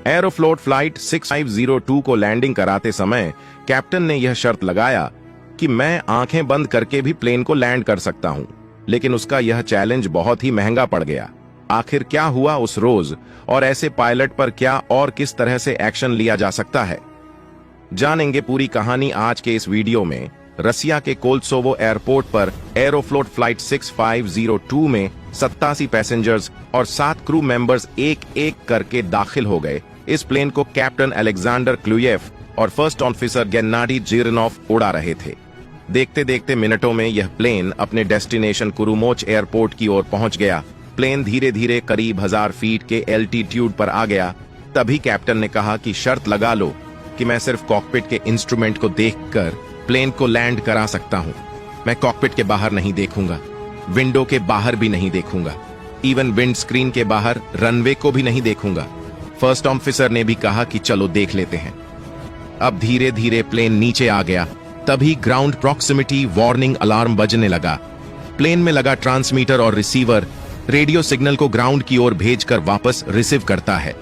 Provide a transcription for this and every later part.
Aeroflot flight 6502 को landing कराते समय कैप्टन ने यह शर्त लगाया कि मैं आंखें बंद करके भी प्लेन को लैंड कर सकता हूं, लेकिन उसका यह चैलेंज बहुत ही महंगा पड़ गया। आखिर क्या हुआ उस रोज और ऐसे पायलट पर क्या और किस तरह से एक्शन लिया जा सकता है, जानेंगे पूरी कहानी आज के इस वीडियो में। रसिया के कोल्सोवो एयरपोर्ट पर एरोफ्लोट फ्लाइट 6502 में 87 पैसेंजर्स और 7 क्रू मेंबर्स एक एक करके दाखिल हो गए। इस प्लेन को कैप्टन अलेक्जेंडर क्लुयेफ और फर्स्ट ऑफिसर गेन्नाडी जिरनोव उड़ा रहे थे। देखते देखते मिनटों में यह प्लेन अपने डेस्टिनेशन कुरुमोच एयरपोर्ट की ओर पहुंच गया। प्लेन धीरे धीरे करीब 1000 फीट के एल्टीट्यूड पर आ गया। तभी कैप्टन ने कहा कि शर्त लगा लो कि मैं सिर्फ कॉकपिट के इंस्ट्रूमेंट को देखकर प्लेन को लैंड करा सकता हूं। मैं कॉकपिट के बाहर नहीं देखूंगा, विंडो के बाहर भी नहीं देखूंगा, इवन विंड स्क्रीन के बाहर रनवे को भी नहीं देखूंगा। फर्स्ट ऑफिसर ने भी कहा कि चलो देख लेते हैं। अब धीरे धीरे प्लेन नीचे आ गया। तभी ग्राउंड प्रॉक्सिमिटी वार्निंग अलार्म बजने लगा। प्लेन में लगा ट्रांसमीटर और रिसीवर रेडियो सिग्नल को ग्राउंड की ओर भेजकर वापस रिसीव करता है,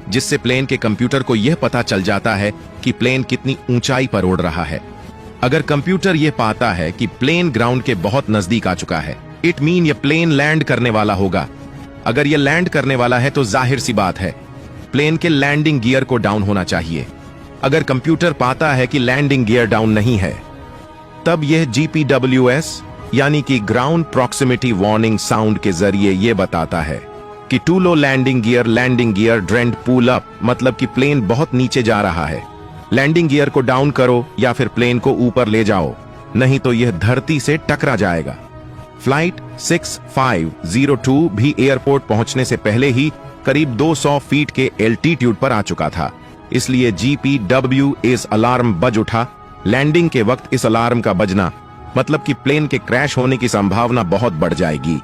जिससे प्लेन के कंप्यूटर को यह पता चल जाता है कि प्लेन कितनी ऊंचाई पर उड़ रहा है। अगर कंप्यूटर यह पाता है कि प्लेन ग्राउंड के बहुत नजदीक आ चुका है, इट मीन यह प्लेन लैंड करने वाला होगा। अगर यह लैंड करने वाला है तो जाहिर सी बात है प्लेन के लैंडिंग गियर को डाउन होना चाहिए। अगर कंप्यूटर पाता है कि लैंडिंग गियर डाउन नहीं है, तब यह GPWS यानी कि ग्राउंड प्रॉक्सिमिटी वार्निंग साउंड के जरिए यह बताता है कि too low landing gear terrain pull up, मतलब कि प्लेन बहुत नीचे जा रहा है। लैंडिंग गियर को डाउन करो या फिर प्लेन को ऊपर ले जाओ, नहीं तो यह धरती से टकरा जाएगा। फ्लाइट 6502 भी एयरपोर्ट पहुंचने से पहले ही करीब 200 फीट के एल्टीट्यूड पर आ चुका था, इसलिए GPWS अलार्म बज उठा। लैंडिंग के वक्त इस अलार्म का बजना मतलब कि प्लेन के क्रैश होने की संभावना बहुत बढ़ जाएगी।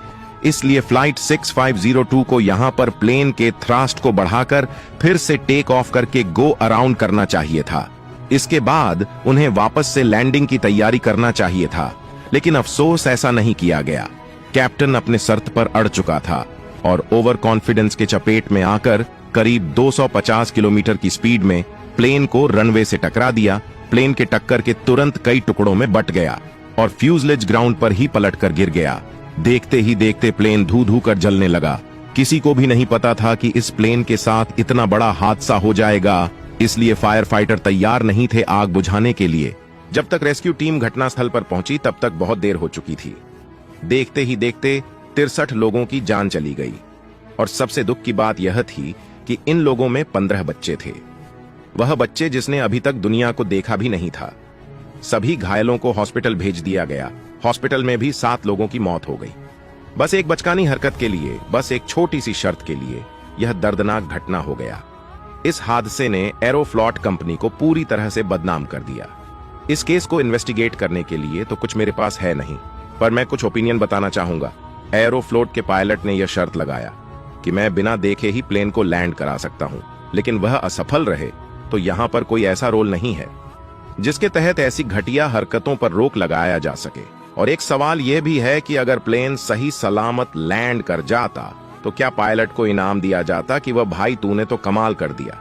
इसलिए फ्लाइट 6502 को यहां पर प्लेन के थ्रस्ट को बढ़ाकर फिर से टेक ऑफ करके गो अराउंड करना चाहिए था। इसके बाद उन्हें वापस से लैंडिंग की तैयारी करना चाहिए था, लेकिन अफसोस ऐसा नहीं किया गया। कैप्टन अपने शर्त पर अड़ चुका था और ओवर कॉन्फिडेंस के चपेट में आकर करीब 250 किलोमीटर की स्पीड में प्लेन को रनवे से टकरा दिया। प्लेन के टक्कर के तुरंत कई टुकड़ों में बट गया और फ्यूजलेज ग्राउंड पर ही पलटकर गिर गया। देखते ही देखते प्लेन धू धू कर जलने लगा। किसी को भी नहीं पता था कि इस प्लेन के साथ इतना बड़ा हादसा हो जाएगा, इसलिए फायर फाइटर तैयार नहीं थे आग बुझाने के लिए। जब तक रेस्क्यू टीम घटनास्थल पर पहुंची तब तक बहुत देर हो चुकी थी। देखते ही देखते 63 लोगों की जान चली गई और सबसे दुख की बात यह थी कि इन लोगों में 15 बच्चे थे। वह बच्चे जिसने अभी तक दुनिया को देखा भी नहीं था। सभी घायलों को हॉस्पिटल भेज दिया गया। हॉस्पिटल में भी 7 लोगों की मौत हो गई, बस एक बचकानी हरकत के लिए, बस एक छोटी सी शर्त के लिए यह दर्दनाक घटना हो गया। इस हादसे ने एरोफ्लॉट कंपनी को पूरी तरह से बदनाम कर दिया। इस केस को इन्वेस्टिगेट करने के लिए तो कुछ मेरे पास है नहीं, पर मैं कुछ ओपिनियन बताना चाहूंगा। एरोफ्लोट के पायलट ने यह शर्त लगाया कि मैं बिना देखे ही प्लेन को लैंड करा सकता हूं, लेकिन वह असफल रहे तो यहां पर कोई ऐसा रोल नहीं है जिसके तहत ऐसी घटिया हरकतों पर रोक लगाया जा सके। और एक सवाल यह भी है कि अगर प्लेन सही सलामत लैंड कर जाता तो क्या पायलट को इनाम दिया जाता कि वह भाई तूने तो कमाल कर दिया,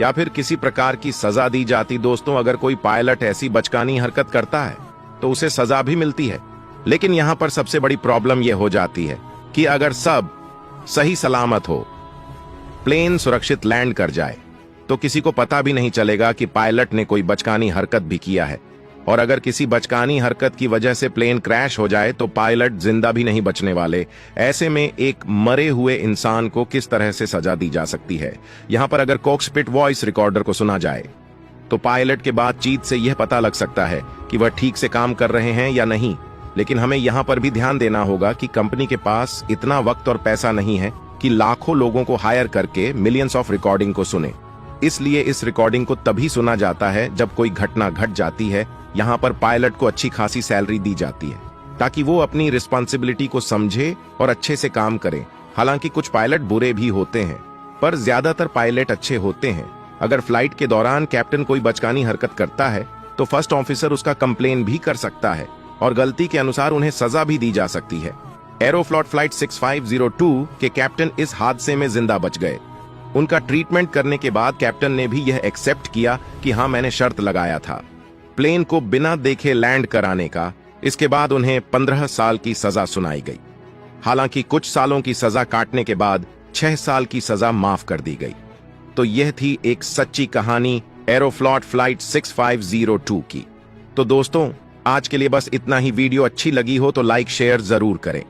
या फिर किसी प्रकार की सजा दी जाती। दोस्तों, अगर कोई पायलट ऐसी बचकानी हरकत करता है तो उसे सजा भी मिलती है, लेकिन यहां पर सबसे बड़ी प्रॉब्लम यह हो जाती है कि अगर सब सही सलामत हो, प्लेन सुरक्षित लैंड कर जाए, तो किसी को पता भी नहीं चलेगा कि पायलट ने कोई बचकानी हरकत भी किया है। और अगर किसी बचकानी हरकत की वजह से प्लेन क्रैश हो जाए तो पायलट जिंदा भी नहीं बचने वाले। ऐसे में एक मरे हुए इंसान को किस तरह से सजा दी जा सकती है। यहां पर अगर कॉकपिट वॉइस रिकॉर्डर को सुना जाए तो पायलट के बातचीत से यह पता लग सकता है कि वह ठीक से काम कर रहे हैं या नहीं। लेकिन हमें यहां पर भी ध्यान देना होगा कि कंपनी के पास इतना वक्त और पैसा नहीं है कि लाखों लोगों को हायर करके मिलियंस ऑफ रिकॉर्डिंग को सुने। इसलिए इस रिकॉर्डिंग को तभी सुना जाता है जब कोई घटना घट जाती है। यहाँ पर पायलट को अच्छी खासी सैलरी दी जाती है ताकि वो अपनी रिस्पॉन्सिबिलिटी को समझे और अच्छे से काम करे। हालांकि कुछ पायलट बुरे भी होते हैं, पर ज्यादातर पायलट अच्छे होते हैं। अगर फ्लाइट के दौरान कैप्टन कोई बचकानी हरकत करता है तो फर्स्ट ऑफिसर उसका कंप्लेन भी कर सकता है और गलती के अनुसार उन्हें सजा भी दी जा सकती है। एरोफ्लॉट फ्लाइट 6502 के कैप्टन इस हादसे में जिंदा बच गए। उनका ट्रीटमेंट करने के बाद कैप्टन ने भी यह एक्सेप्ट किया कि हाँ, मैंने शर्त लगाया था प्लेन को बिना देखे लैंड कराने का। इसके बाद उन्हें 15 साल की सजा सुनाई गई। हालांकि कुछ सालों की सजा काटने के बाद 6 साल की सजा माफ कर दी गई। तो यह थी एक सच्ची कहानी एरोफ्लॉट फ्लाइट 6502 की। तो दोस्तों, आज के लिए बस इतना ही। वीडियो अच्छी लगी हो तो लाइक शेयर जरूर करें।